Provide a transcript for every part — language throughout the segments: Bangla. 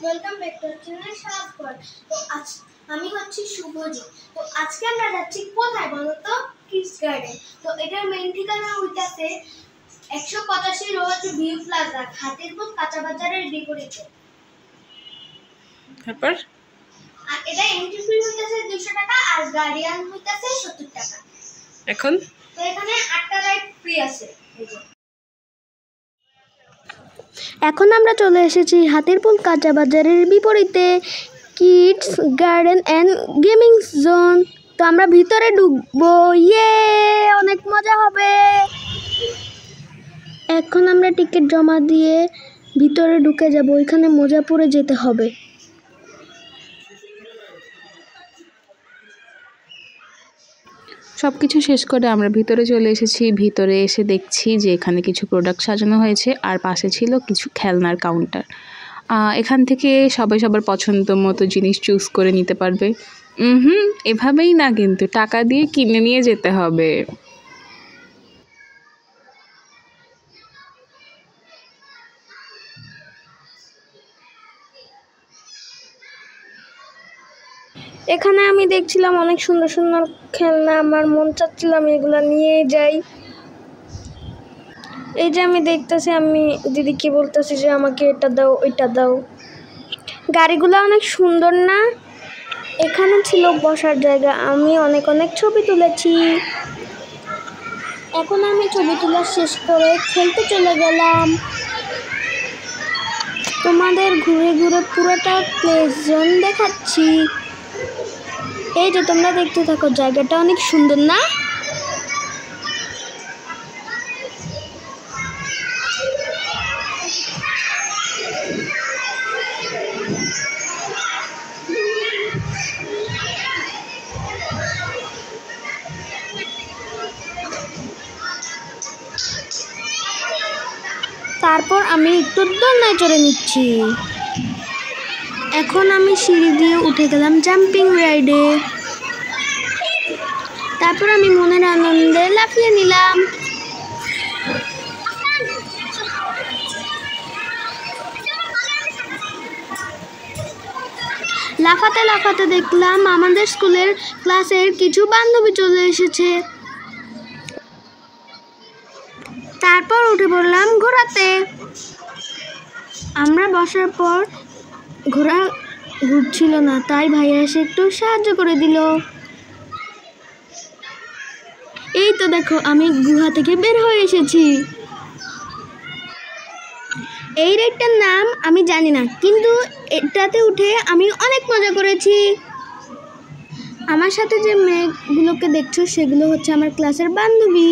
ওয়েলকাম ব্যাক টু চ্যানেল সাজপর। তো আজ আমি হচ্ছি শুভজিৎ। তো আজকে আমরা যাচ্ছি কোথায় বলো তো? Kids garden. তো এটার মেইন ঠিকানা হইতাছে 185 রোড ভিউ প্লাজা, খাতিরপুর কাঁচা বাজারের বিপরীতে। তারপর আর এটা এন্ট্রি ফি হইতাছে 200 টাকা আর গার্ডিয়ান হইতাছে 70 টাকা। এখন তো এখানে 8টা রাইড ফ্রি আছে। এখন আমরা চলে এসেছি হাতিরপুল কাঁচা বাজারের বিপরীতে kids garden and gaming zone. তো আমরা ভিতরে ঢুকবো, অনেক মজা হবে। এখন আমরা টিকিট জমা দিয়ে ভিতরে ঢুকে যাব, এখানে মোজাপুরে যেতে হবে। সব কিছু শেষ করে আমরা ভিতরে চলে এসেছি। ভিতরে এসে দেখছি যে এখানে কিছু প্রোডাক্ট সাজানো হয়েছে আর পাশে ছিল কিছু খেলনার কাউন্টার। এখান থেকে সবাই সবার পছন্দ মতো জিনিস চুজ করে নিতে পারবে। এভাবেই না, কিন্তু টাকা দিয়ে কিনে নিয়ে যেতে হবে। এখানে আমি দেখছিলাম অনেক সুন্দর সুন্দর খেলনা, আমার মন চাচ্ছিল আমি এগুলো নিয়ে যাই। এই যে আমি দেখতেছি, আমি দিদিকে বলতেছি যে আমাকে এটা দাও ওইটা দাও। গাড়িগুলো অনেক সুন্দর না? এখানে ছিল বসার জায়গা, আমি অনেক অনেক ছবি তুলেছি। এখন আমি ছবি তোলা শেষ করে খেলতে চলে গেলাম। তোমাদের ঘুরে ঘুরে পুরোটা প্লে জোন দেখাচ্ছি। এই যে তোমরা দেখতে থাকো, জায়গাটা অনেক সুন্দর না? তারপর আমি একটু দোলনায় চড়ে নিচ্ছি। এখন আমি সিঁড়ি দিয়ে উঠে গেলাম জাম্পিং রাইডে। তারপর আমি মনের আনন্দে লাফিয়ে নিলাম। লাফাতে লাফাতে দেখলাম আমাদের স্কুলের ক্লাসের কিছু বান্ধবী চলে এসেছে। তারপর উঠে পড়লাম ঘোড়াতে। আমরা বসার পর ঘোড়া ঘুরছিল না, তাই ভাইয়া এসে একটু সাহায্য করে দিল। এই তো দেখো, আমি গুহা থেকে বের হয়ে এসেছি। এই রাইডটার নাম আমি জানি না, কিন্তু এটাতে উঠে আমি অনেক মজা করেছি। আমার সাথে যে মেয়েগুলোকে দেখছো সেগুলো হচ্ছে আমার ক্লাসের বান্ধবী।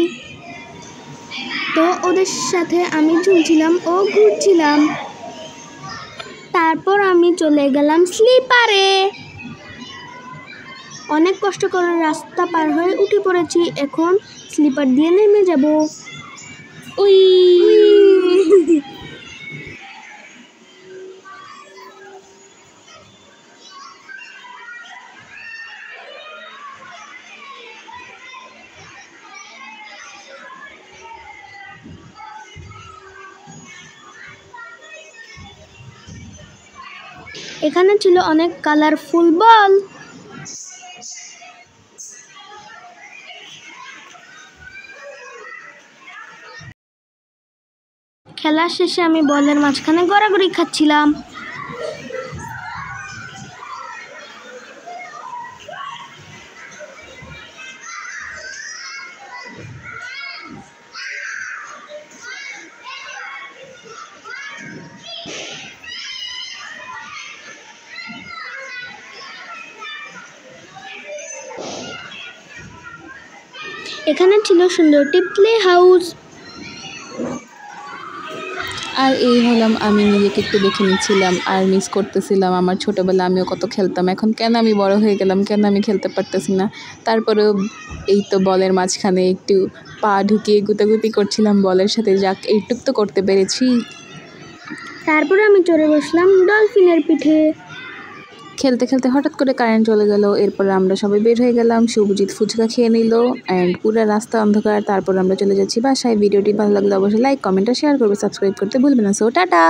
তো ওদের সাথে আমি ঝুলছিলাম ও ঘুরছিলাম। তারপর আমি চলে গেলাম স্লিপারে। অনেক কষ্ট করে রাস্তা পার হয়ে উঠে পড়েছি, এখন স্লিপার দিয়ে নেমে যাব। উই এখানে ছিল অনেক কালারফুল বল। খেলা শেষে আমি বলের মাঝখানে গড়াগড়ি খাচ্ছিলাম। এখানে ছিল সুন্দর একটি প্লে হাউস। আর এই হলাম আমি, নিজেকে একটু দেখে নিচ্ছিলাম আর মিস করতেছিলাম আমার ছোটোবেলা আমিও কত খেলতাম। এখন কেন আমি বড় হয়ে গেলাম, কেন আমি খেলতে পারতেছি না। তারপরেও এই তো বলের মাঝখানে একটু পা ঢুকিয়ে গুতাগুতি করছিলাম বলের সাথে, যাক এইটুক তো করতে পেরেছি। তারপরে আমি চড়ে বসলাম ডলফিনের পিঠে। খেলতে খেলতে হঠাৎ করে কারেন্ট চলে গেল। এরপরে আমরা সবাই বের হয়ে গেলাম। শুভজিৎ ফুচকা খেয়ে নিল অ্যান্ড পুরো রাস্তা অন্ধকার। তারপর আমরা চলে যাচ্ছি বাসায়। ভিডিওটি ভালো লাগলে অবশ্যই লাইক কমেন্ট আর শেয়ার করবে, সাবস্ক্রাইব করতে ভুলবেন না। So tata.